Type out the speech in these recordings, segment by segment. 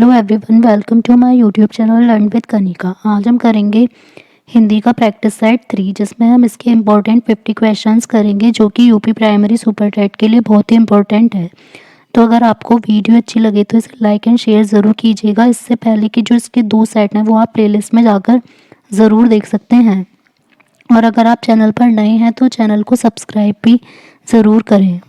Hello everyone, welcome to my YouTube channel learn with Kanika. आज हम करेंगे हिंदी का प्रैक्टिस सेट 3, जिसमें हम इसके इम्पोर्टेंट 50 क्वेश्चंस करेंगे जो कि यूपी प्राइमरी सुपर टेट के लिए बहुत ही इम्पोर्टेंट है। तो अगर आपको वीडियो अच्छी लगे तो इसे लाइक एंड शेयर ज़रूर कीजिएगा। इससे पहले कि जो इसके 2 सेट हैं वो आप प्लेलिस्ट में जाकर ज़रूर देख सकते हैं। और अगर आप चैनल पर नए हैं तो चैनल को सब्सक्राइब भी ज़रूर करें।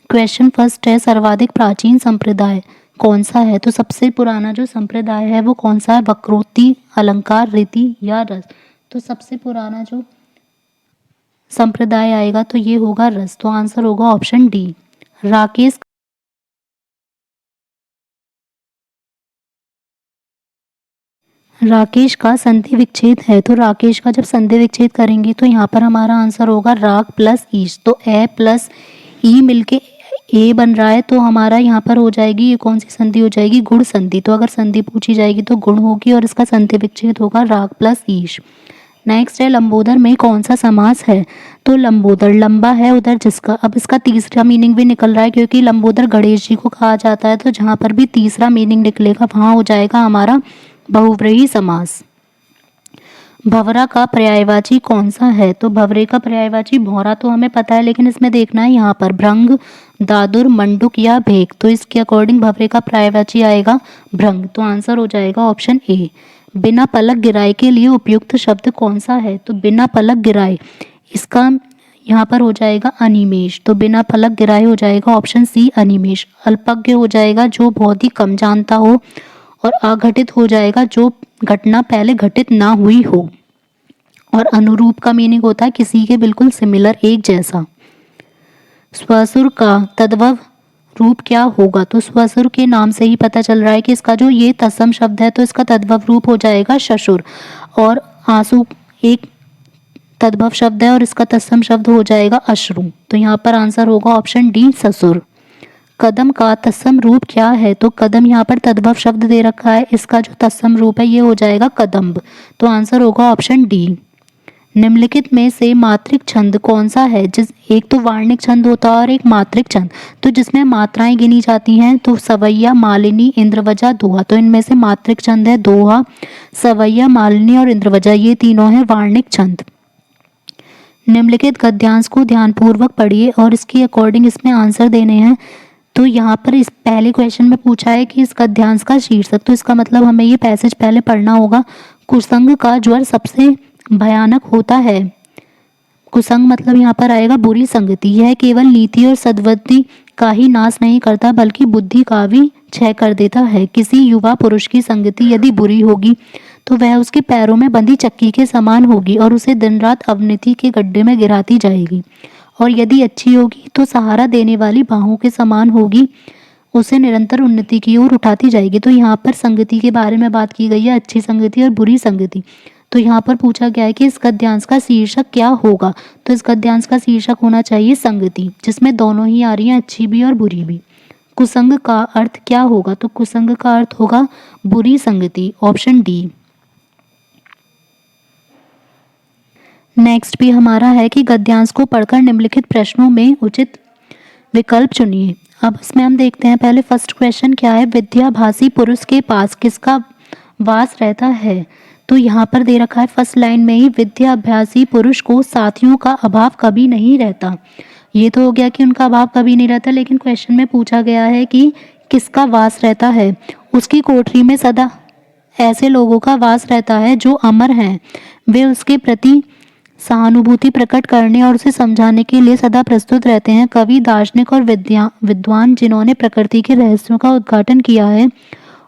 क्वेश्चन फर्स्ट है, सर्वाधिक प्राचीन संप्रदाय कौन सा है? तो सबसे पुराना जो संप्रदाय है वो कौन सा है? वक्रोक्ति, अलंकार, रीति या रस? तो सबसे पुराना जो संप्रदाय आएगा तो ये होगा रस। तो आंसर होगा ऑप्शन डी। राकेश का संधि विच्छेद है। तो राकेश का जब संधि विच्छेद करेंगे तो यहाँ पर हमारा आंसर होगा राग प्लस ईश। तो ए प्लस ई मिलके ए बन रहा है, तो हमारा यहाँ पर हो जाएगी, ये कौन सी संधि हो जाएगी? गुण संधि। तो अगर संधि पूछी जाएगी तो गुण होगी और इसका संधि विच्छेद होगा राग प्लस ईश। नेक्स्ट है, लंबोदर में कौन सा समास है? तो लंबोदर लंबा है उधर जिसका। अब इसका तीसरा मीनिंग भी निकल रहा है क्योंकि लंबोदर गणेश जी को कहा जाता है, तो जहाँ पर भी तीसरा मीनिंग निकलेगा वहाँ हो जाएगा हमारा बहुव्रीहि समास। भंवरा का पर्यायवाची कौन सा है? तो भंवरे का पर्यायवाची भौरा तो हमें पता है, लेकिन इसमें देखना है यहाँ पर भृंग, दादुर, मंडूक या भेक। तो इसके अकॉर्डिंग भंवरे का पर्यायवाची आएगा भृंग। तो आंसर हो जाएगा ऑप्शन ए। बिना पलक गिराए के लिए उपयुक्त शब्द कौन सा है? तो बिना पलक गिराए, इसका यहाँ पर हो जाएगा अनिमेष। तो बिना पलक गिराए हो जाएगा ऑप्शन सी अनिमेष। अल्पज्ञ हो जाएगा जो बहुत ही कम जानता हो, और अघटित हो जाएगा जो घटना पहले घटित ना हुई हो। और अनुरूप का मीनिंग होता है किसी के बिल्कुल सिमिलर, एक जैसा। स्वसुर का तद्भव रूप क्या होगा? तो स्वसुर के नाम से ही पता चल रहा है कि इसका जो ये तत्सम शब्द है तो इसका तद्भव रूप हो जाएगा ससुर। और आंसू एक तद्भव शब्द है और इसका तत्सम शब्द हो जाएगा अश्रु। तो यहाँ पर आंसर होगा ऑप्शन डी ससुर। कदम का तत्सम रूप क्या है? तो कदम यहाँ पर तद्भव शब्द दे रखा है, इसका जो तत्सम रूप है ये हो जाएगा कदम्ब। तो आंसर होगा ऑप्शन डी। निम्नलिखित में से मात्रिक छंद कौन सा है? जिस एक तो वार्णिक छंद होता है और एक मात्रिक छंद, तो जिसमें मात्राएं गिनी जाती हैं। तो सवैया, मालिनी, इंद्रवजा, दोहा। तो इनमें से मात्रिक छंद है दोहा, सवैया, मालिनी और इंद्रवजा, ये तीनों है वार्णिक छंद। निम्नलिखित गद्यांश को ध्यानपूर्वक पढ़िए और इसके अकॉर्डिंग इसमें आंसर देने हैं। तो यहाँ पर इस पहले क्वेश्चन में पूछा है कि इस गद्यांश का शीर्षक, तो इसका मतलब हमें ये पैसेज पहले पढ़ना होगा। कुसंग का ज्वर सबसे भयानक होता है। कुसंग मतलब यहाँ पर आएगा बुरी संगति। यह केवल नीति और सद्बुद्धि का ही नाश नहीं करता बल्कि बुद्धि का भी क्षय कर देता है। किसी युवा पुरुष की संगति यदि बुरी होगी तो वह उसके पैरों में बंधी चक्की के समान होगी और उसे दिन रात अवनति के गड्ढे में गिराती जाएगी। और यदि अच्छी होगी तो सहारा देने वाली बाहों के समान होगी, उसे निरंतर उन्नति की ओर उठाती जाएगी। तो यहाँ पर संगति के बारे में बात की गई है, अच्छी संगति और बुरी संगति। तो यहाँ पर पूछा गया है कि इस गद्यांश का शीर्षक क्या होगा? तो इस गद्यांश का शीर्षक होना चाहिए संगति, जिसमें दोनों ही आ रही हैं, अच्छी भी और बुरी भी। कुसंग का अर्थ क्या होगा? तो कुसंग का अर्थ होगा बुरी संगति, ऑप्शन डी। नेक्स्ट भी हमारा है कि गद्यांश को पढ़कर निम्नलिखित प्रश्नों में उचित विकल्प चुनिए। अब इसमें हम देखते हैं पहले फर्स्ट क्वेश्चन क्या है, विद्याभासी पुरुष के पास किसका वास रहता है? तो यहाँ पर दे रखा है फर्स्ट लाइन में ही, विद्याभ्यासी पुरुष को साथियों का अभाव कभी नहीं रहता। ये तो हो गया कि उनका अभाव कभी नहीं रहता, लेकिन क्वेश्चन में पूछा गया है कि किसका वास रहता है। उसकी कोठरी में सदा ऐसे लोगों का वास रहता है जो अमर हैं। वे उसके प्रति सहानुभूति प्रकट करने और उसे समझाने के लिए सदा प्रस्तुत रहते हैं। कवि, दार्शनिक और विद्वान जिन्होंने प्रकृति के रहस्यों का उद्घाटन किया है,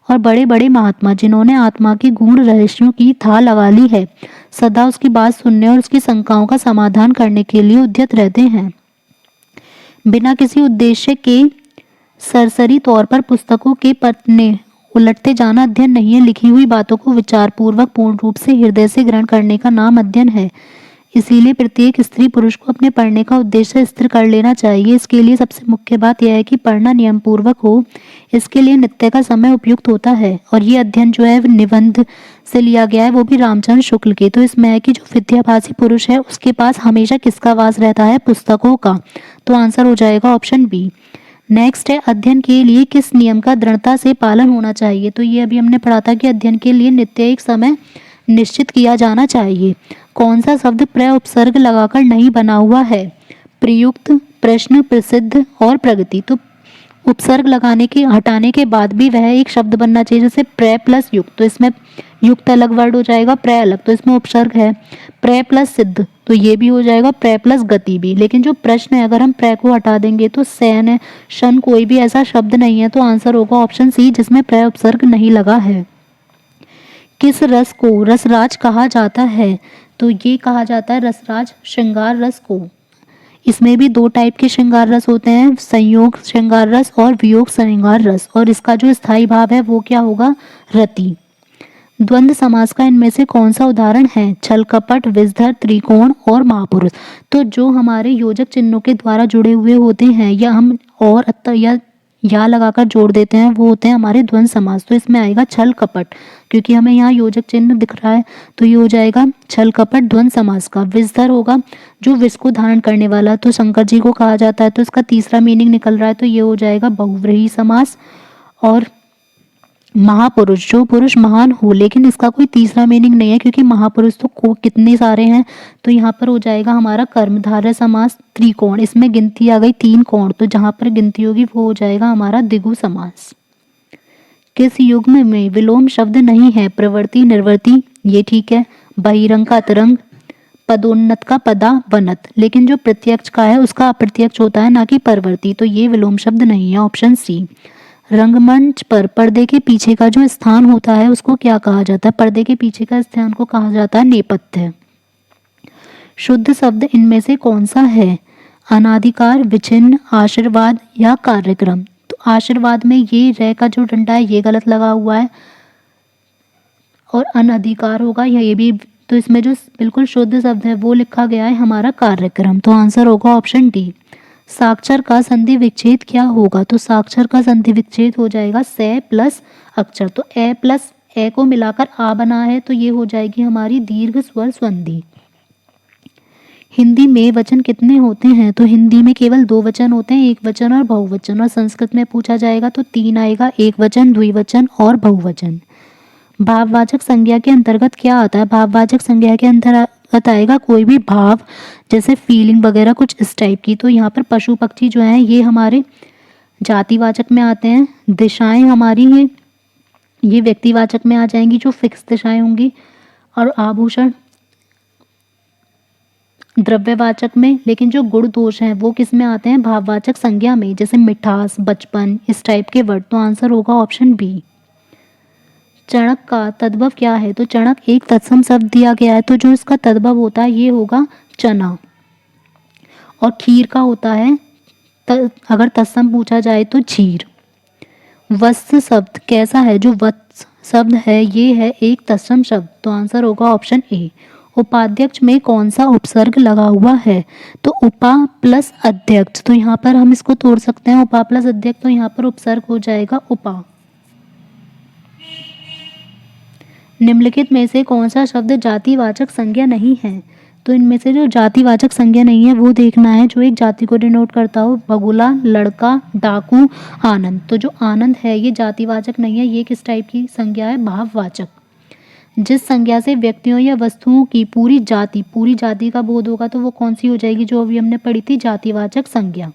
और बड़े बड़े महात्मा जिन्होंने आत्मा के गूढ़ रहस्यों की था लगा ली है, सदा उसकी बात सुनने और उसकी शंकाओं का समाधान करने के लिए उद्यत रहते हैं। बिना किसी उद्देश्य के सरसरी तौर पर पुस्तकों के पन्ने उलटते जाना अध्ययन नहीं है। लिखी हुई बातों को विचारपूर्वक पूर्ण रूप से हृदय से ग्रहण करने का नाम अध्ययन है। इसीलिए प्रत्येक स्त्री पुरुष को अपने पढ़ने का उद्देश्य स्थिर कर लेना चाहिए। इसके लिए सबसे मुख्य बात यह है कि पढ़ना नियम पूर्वक हो। इसके लिए नित्य का समय उपयुक्त होता है। और ये अध्ययन जो है निबंध से लिया गया है, वो भी रामचंद्र शुक्ल के। तो इसमें है कि जो विद्याभासी पुरुष है उसके पास हमेशा किसका वास रहता है? पुस्तकों का। तो आंसर हो जाएगा ऑप्शन बी। नेक्स्ट है अध्ययन के लिए किस नियम का दृढ़ता से पालन होना चाहिए। तो ये अभी हमने पढ़ा था कि अध्ययन के लिए नित्य एक समय निश्चित किया जाना चाहिए। कौन सा शब्द प्रय उपसर्ग लगाकर नहीं बना हुआ है। प्रयुक्त, प्रश्न, प्रसिद्ध और प्रगति। तो उपसर्ग लगाने के हटाने के बाद भी वह एक शब्द बनना चाहिए, जैसे प्रय प्लस युक्त। तो इसमें युक्त अलग वर्ड हो जाएगा, प्रय अलग, तो इसमें उपसर्ग है। प्रय प्लस सिद्ध, तो ये भी हो जाएगा प्रय प्लस गति भी। लेकिन जो प्रश्न है, अगर हम प्रय को हटा देंगे तो सैन है, शन, कोई भी ऐसा शब्द नहीं है। तो आंसर होगा ऑप्शन सी, जिसमें प्रय उपसर्ग नहीं लगा है। किस रस को रसराज कहा जाता है। तो ये कहा जाता है रसराज श्रृंगार रस को। इसमें भी दो टाइप के श्रृंगार रस होते हैं, संयोग श्रृंगार रस और वियोग श्रृंगार रस। और इसका जो स्थायी भाव है वो क्या होगा, रति। द्वंद्व समास का इनमें से कौन सा उदाहरण है। छल कपट, विषधर, त्रिकोण और महापुरुष। तो जो हमारे योजक चिन्हों के द्वारा जुड़े हुए होते हैं, या हम और अत या लगाकर जोड़ देते हैं, वो होते हैं हमारे द्वंद्व समास। तो इसमें आएगा छल कपट, क्योंकि हमें यहाँ योजक चिन्ह दिख रहा है, तो ये हो जाएगा छल कपट द्वंद्व समास का। विषधर होगा जो विष को धारण करने वाला, तो शंकर जी को कहा जाता है, तो इसका तीसरा मीनिंग निकल रहा है, तो ये हो जाएगा बहुव्रीहि समास। और महापुरुष, जो पुरुष महान हो, लेकिन इसका कोई तीसरा मीनिंग नहीं है, क्योंकि महापुरुष तो कितने सारे हैं। तो यहाँ पर हो जाएगा हमारा कर्मधारय समास। त्रिकोण, इसमें गिनती आ गई 3 कोण, तो जहाँ पर गिनती होगी वो हो जाएगा हमारा द्विगु समास। किस युग्म में विलोम शब्द नहीं है। प्रवृत्ति, निर्वृत्ति, ये ठीक है। बहिरंग का तरंग, पदोन्नत का पदा वनत। लेकिन जो प्रत्यक्ष का है उसका अप्रत्यक्ष होता है, ना कि परवर्ती, तो ये विलोम शब्द नहीं है, ऑप्शन सी। रंगमंच पर पर्दे के पीछे का जो स्थान होता है उसको क्या कहा जाता है। पर्दे के पीछे का स्थान को कहा जाता है नेपथ्य। शुद्ध शब्द इनमें से कौन सा है। अनाधिकार, विचिन्न, आशीर्वाद या कार्यक्रम। तो आशीर्वाद में ये रे का जो डंडा है ये गलत लगा हुआ है, और अनधिकार होगा ये भी। तो इसमें जो बिल्कुल शुद्ध शब्द है वो लिखा गया है हमारा कार्यक्रम। तो आंसर होगा ऑप्शन डी। साक्षर का संधि विच्छेद क्या होगा। तो साक्षर का संधि विच्छेद हो जाएगा से प्लस अक्षर। तो ए प्लस ए को मिलाकर आ बना है, तो ये हो जाएगी हमारी दीर्घ स्वर संधि। हिंदी में वचन कितने होते हैं। तो हिंदी में केवल 2 वचन होते हैं, एक वचन और बहुवचन। और संस्कृत में पूछा जाएगा तो 3 आएगा, एक वचन, द्विवचन और बहुवचन। भाववाचक संज्ञा के अंतर्गत क्या आता है। भाववाचक संज्ञा के अंतर्गत आएगा कोई भी भाव, जैसे फीलिंग वगैरह कुछ इस टाइप की। तो यहाँ पर पशु पक्षी जो हैं ये हमारे जातिवाचक में आते हैं। दिशाएं हमारी ये व्यक्तिवाचक में आ जाएंगी, जो फिक्स दिशाएं होंगी। और आभूषण द्रव्यवाचक में। लेकिन जो गुण दोष हैं वो किस में आते हैं, भाववाचक संज्ञा में, जैसे मिठास, बचपन, इस टाइप के वर्ड। तो आंसर होगा ऑप्शन बी। चणक का तद्भव क्या है। तो चणक एक तत्सम शब्द दिया गया है, तो जो इसका तद्भव होता है ये होगा चना। और खीर का होता है अगर तत्सम पूछा जाए तो क्षीर। वत्स शब्द कैसा है। जो वत्स शब्द है ये है एक तत्सम शब्द। तो आंसर होगा ऑप्शन ए। उपाध्यक्ष में कौन सा उपसर्ग लगा हुआ है। तो उपा प्लस अध्यक्ष। तो यहाँ पर हम इसको तोड़ सकते हैं, उपा प्लस अध्यक्ष, तो यहाँ पर उपसर्ग हो जाएगा उपा। निम्नलिखित में से कौन सा शब्द जातिवाचक संज्ञा नहीं है। तो इनमें से जो जातिवाचक संज्ञा नहीं है वो देखना है, जो एक जाति को डिनोट करता हो। बगुला, लड़का, डाकू, आनंद। तो जो आनंद है ये जातिवाचक नहीं है, ये किस टाइप की संज्ञा है, भाववाचक। जिस संज्ञा से व्यक्तियों या वस्तुओं की पूरी जाति का बोध होगा तो वो कौन सी हो जाएगी, जो अभी हमने पढ़ी थी, जातिवाचक संज्ञा।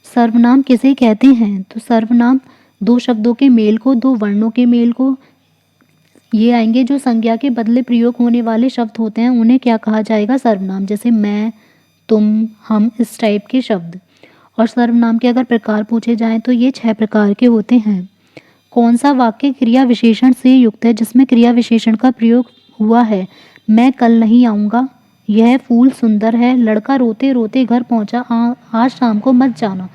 सर्वनाम किसे कहते हैं। तो सर्वनाम 2 शब्दों के मेल को, 2 वर्णों के मेल को, ये आएंगे। जो संज्ञा के बदले प्रयोग होने वाले शब्द होते हैं उन्हें क्या कहा जाएगा, सर्वनाम। जैसे मैं, तुम, हम, इस टाइप के शब्द। और सर्वनाम के अगर प्रकार पूछे जाएं तो ये 6 प्रकार के होते हैं। कौन सा वाक्य क्रिया विशेषण से युक्त है, जिसमें क्रिया विशेषण का प्रयोग हुआ है। मैं कल नहीं आऊँगा, यह फूल सुंदर है, लड़का रोते रोते घर पहुँचा, आज शाम को मत जाना।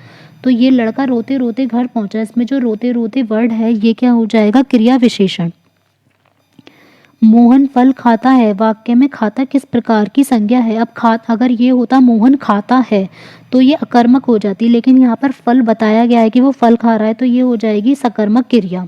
तो ये लड़का रोते रोते घर पहुँचा, इसमें जो रोते रोते वर्ड है ये क्या हो जाएगा, क्रिया विशेषण। मोहन फल खाता है, वाक्य में खाता किस प्रकार की संज्ञा है। अब अगर ये होता मोहन खाता है तो ये अकर्मक हो जाती, लेकिन यहाँ पर फल बताया गया है कि वो फल खा रहा है, तो ये हो जाएगी सकर्मक क्रिया।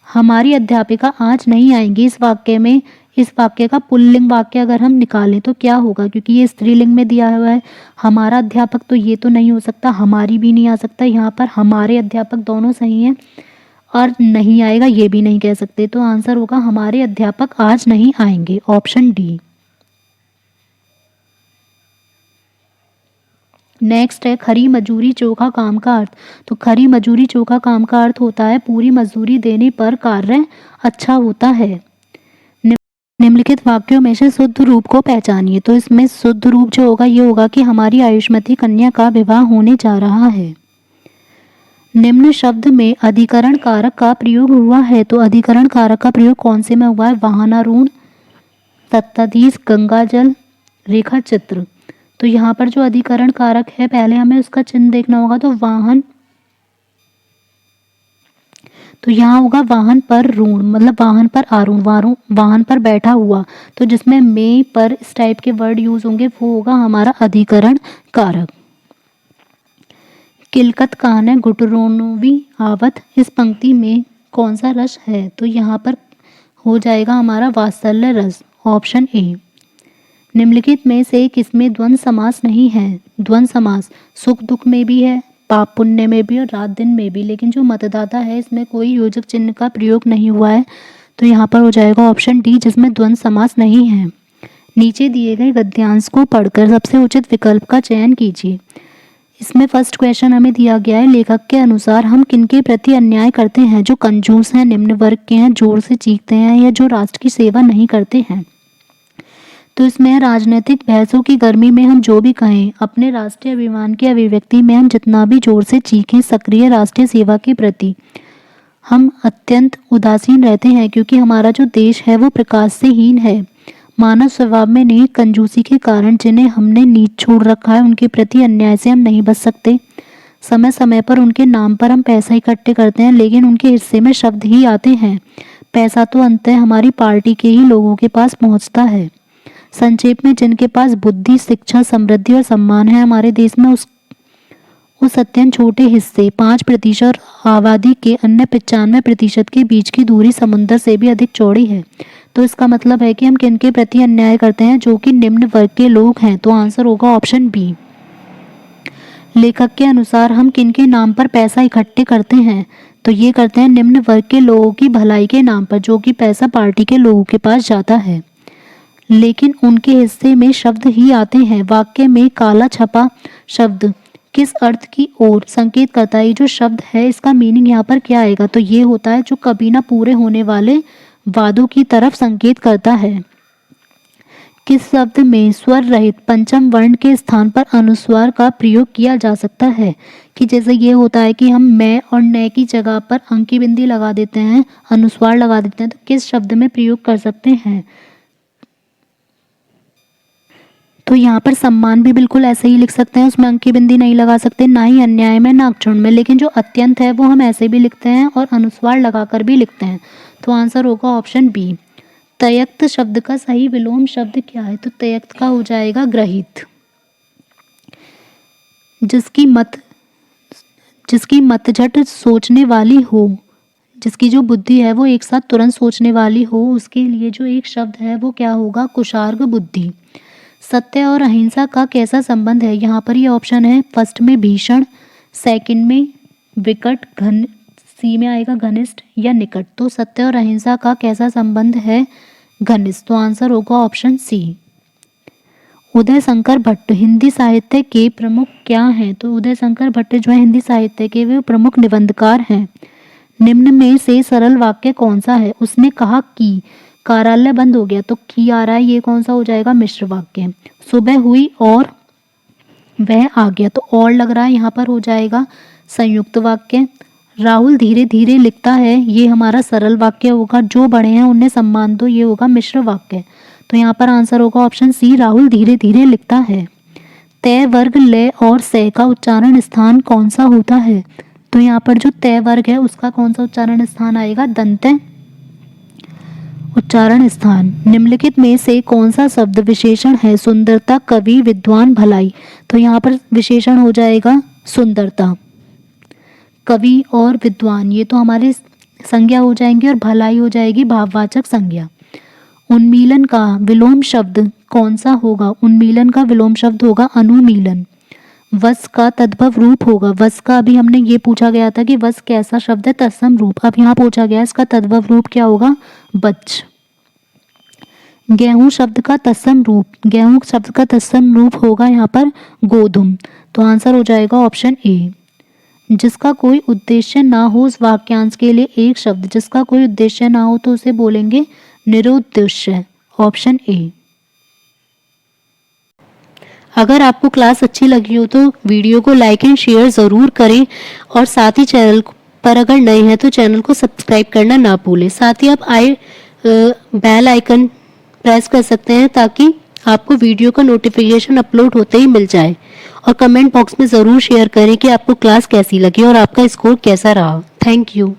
हमारी अध्यापिका आज नहीं आएंगी, इस वाक्य में इस वाक्य का पुल्लिंग वाक्य अगर हम निकालें तो क्या होगा, क्योंकि ये स्त्रीलिंग में दिया हुआ है। हमारा अध्यापक तो ये तो नहीं हो सकता, हमारी भी नहीं आ सकता, यहाँ पर हमारे अध्यापक दोनों सही हैं और नहीं आएगा ये भी नहीं कह सकते, तो आंसर होगा हमारे अध्यापक आज नहीं आएंगे, ऑप्शन डी। नेक्स्ट है खरी मजूरी चोखा काम का अर्थ। तो खरी मजूरी चोखा काम का अर्थ होता है पूरी मजदूरी देने पर कार्य अच्छा होता है। निम्नलिखित वाक्यों में से शुद्ध रूप को पहचानिए। तो इसमें शुद्ध रूप जो होगा ये होगा कि हमारी आयुष्मती कन्या का विवाह होने जा रहा है। निम्न शब्द में अधिकरण कारक का प्रयोग हुआ है। तो अधिकरण कारक का प्रयोग कौन से में हुआ है? वाहनारूढ़, तत्ताधीश, गंगाजल, रेखा चित्र। तो यहाँ पर जो अधिकरण कारक है पहले हमें उसका चिन्ह देखना होगा। तो वाहन, तो यहाँ होगा वाहन पर ऋण, मतलब वाहन पर आरूढ़, वाहन पर बैठा हुआ। तो जिसमें में पर इस टाइप के वर्ड यूज होंगे वो होगा हमारा अधिकरण कारक। किलकत कान गुटरोनवी आवत, इस पंक्ति में कौन सा रस है? तो यहाँ पर हो जाएगा हमारा वात्सल्य रस, ऑप्शन ए। निम्नलिखित में से किसमें द्वंद्व समास नहीं है? द्वंद्व समास सुख दुख में भी है, पाप पुण्य में भी और रात दिन में भी, लेकिन जो मतदाता है इसमें कोई योजक चिन्ह का प्रयोग नहीं हुआ है। तो यहाँ पर हो जाएगा ऑप्शन डी, जिसमें द्वंद्व समास नहीं है। नीचे दिए गए गद्यांश को पढ़कर सबसे उचित विकल्प का चयन कीजिए। इसमें फर्स्ट क्वेश्चन हमें दिया गया है, लेखक के अनुसार हम किनके प्रति अन्याय करते हैं? जो कंजूस हैं, निम्न वर्ग के हैं, जोर से चीखते हैं, या जो राष्ट्र की सेवा नहीं करते हैं। तो इसमें राजनीतिक बहसों की गर्मी में हम जो भी कहें, अपने राष्ट्रीय अभिमान की अभिव्यक्ति में हम जितना भी जोर से चीखें, सक्रिय राष्ट्रीय सेवा के प्रति हम अत्यंत उदासीन रहते हैं, क्योंकि हमारा जो देश है वो प्रकाश से हीन है। मानव स्वभाव में निहित कंजूसी के कारण जिन्हें हमने नीच छोड़ रखा है उनके प्रति अन्याय से हम नहीं बच सकते। समय समय पर उनके नाम पर हम पैसा इकट्ठे करते हैं, लेकिन उनके हिस्से में शब्द ही आते हैं। पैसा तो अंततः हमारी पार्टी के ही लोगों के पास पहुंचता है। संक्षेप में, जिनके पास बुद्धि, शिक्षा, समृद्धि और सम्मान है, हमारे देश में उस अत्यंत छोटे हिस्से 5% आबादी के अन्य 95% के बीच की दूरी समुद्र से भी अधिक चौड़ी है। तो इसका मतलब है कि हम किनके प्रति अन्याय करते हैं? जो कि निम्न वर्ग के लोग हैं। तो आंसर होगा ऑप्शन बी। लेखक के अनुसार हम किनके नाम पर पैसा इकट्ठे करते हैं? तो ये करते हैं निम्न वर्ग के लोगों की भलाई के नाम पर, जो कि पैसा पार्टी के लोगों के पास जाता है, लेकिन उनके हिस्से में शब्द ही आते हैं। वाक्य में काला छपा शब्द किस अर्थ की ओर संकेत करता है? ये जो शब्द है इसका मीनिंग यहाँ पर क्या आएगा? तो ये होता है जो कभी ना पूरे होने वाले वादों की तरफ संकेत करता है। किस शब्द में स्वर रहित पंचम वर्ण के स्थान पर अनुस्वार का प्रयोग किया जा सकता है? कि जैसे ये होता है कि हम मैं और न की जगह पर अंकी बिंदी लगा देते हैं, अनुस्वार लगा देते हैं, तो किस शब्द में प्रयोग कर सकते हैं? तो यहाँ पर सम्मान भी बिल्कुल ऐसे ही लिख सकते हैं, उसमें अंकी बिंदी नहीं लगा सकते, ना ही अन्याय में ना अक्षुण्ण में, लेकिन जो अत्यंत है वो हम ऐसे भी लिखते हैं और अनुस्वार लगाकर भी लिखते हैं। तो आंसर होगा ऑप्शन बी। तयक्त शब्द का सही विलोम शब्द क्या है? तो तयक्त का हो जाएगा ग्रहित। जिसकी मतझट सोचने वाली हो, जिसकी जो बुद्धि है वो एक साथ तुरंत सोचने वाली हो, उसके लिए जो एक शब्द है वो क्या होगा? कुशार्ग बुद्धि। सत्य और अहिंसा का कैसा संबंध है? यहाँ पर ये ऑप्शन है, फर्स्ट में भीषण, सेकंड में विकट, सी में आएगा घनिष्ठ या निकट। तो सत्य और अहिंसा का कैसा संबंध है? घनिष्ठ। तो आंसर होगा ऑप्शन सी। उदय शंकर भट्ट हिंदी साहित्य के प्रमुख क्या हैं? तो उदय शंकर भट्ट जो है हिंदी साहित्य के वे प्रमुख निबंधकार हैं। निम्न में से सरल वाक्य कौन सा है? उसने कहा कि कार्यालय बंद हो गया, तो की आ रहा है, ये कौन सा हो जाएगा? मिश्र वाक्य। सुबह हुई और वह आ गया, तो और लग रहा है, यहाँ पर हो जाएगा संयुक्त वाक्य। राहुल धीरे धीरे लिखता है, ये हमारा सरल वाक्य होगा। जो बड़े हैं उन्हें सम्मान दो, ये होगा मिश्र वाक्य। तो यहाँ पर आंसर होगा ऑप्शन सी, राहुल धीरे धीरे लिखता है। तय वर्ग ले और से का उच्चारण स्थान कौन सा होता है? तो यहाँ पर जो तय वर्ग है उसका कौन सा उच्चारण स्थान आएगा? दंत उच्चारण स्थान। निम्नलिखित में से कौन सा शब्द विशेषण है? सुंदरता, कवि, विद्वान, भलाई। तो यहाँ पर विशेषण हो जाएगा सुंदरता। कवि और विद्वान ये तो हमारे संज्ञा हो जाएंगे और भलाई हो जाएगी भाववाचक संज्ञा। उन्मीलन का विलोम शब्द कौन सा होगा? उन्मीलन का विलोम शब्द होगा अनुमीलन। वस का तद्भव रूप होगा, वस का अभी हमने ये पूछा गया था कि वस कैसा शब्द है? तत्सम रूप। अब यहाँ पूछा गया इसका तद्भव रूप क्या होगा? बच। गेहूं शब्द का तत्सम रूप, गेहूं शब्द का तत्सम रूप होगा यहाँ पर गोधुम। तो आंसर हो जाएगा ऑप्शन ए। जिसका कोई उद्देश्य ना हो उस वाक्यांश के लिए एक शब्द, जिसका कोई उद्देश्य ना हो तो उसे बोलेंगे निरुद्देश्य। Option A. अगर आपको क्लास अच्छी लगी हो तो वीडियो को लाइक एंड शेयर ज़रूर करें और साथ ही चैनल पर अगर नए हैं तो चैनल को सब्सक्राइब करना ना भूलें। साथ ही आप बेल आइकन प्रेस कर सकते हैं ताकि आपको वीडियो का नोटिफिकेशन अपलोड होते ही मिल जाए। और कमेंट बॉक्स में ज़रूर शेयर करें कि आपको क्लास कैसी लगी और आपका स्कोर कैसा रहा। Thank you.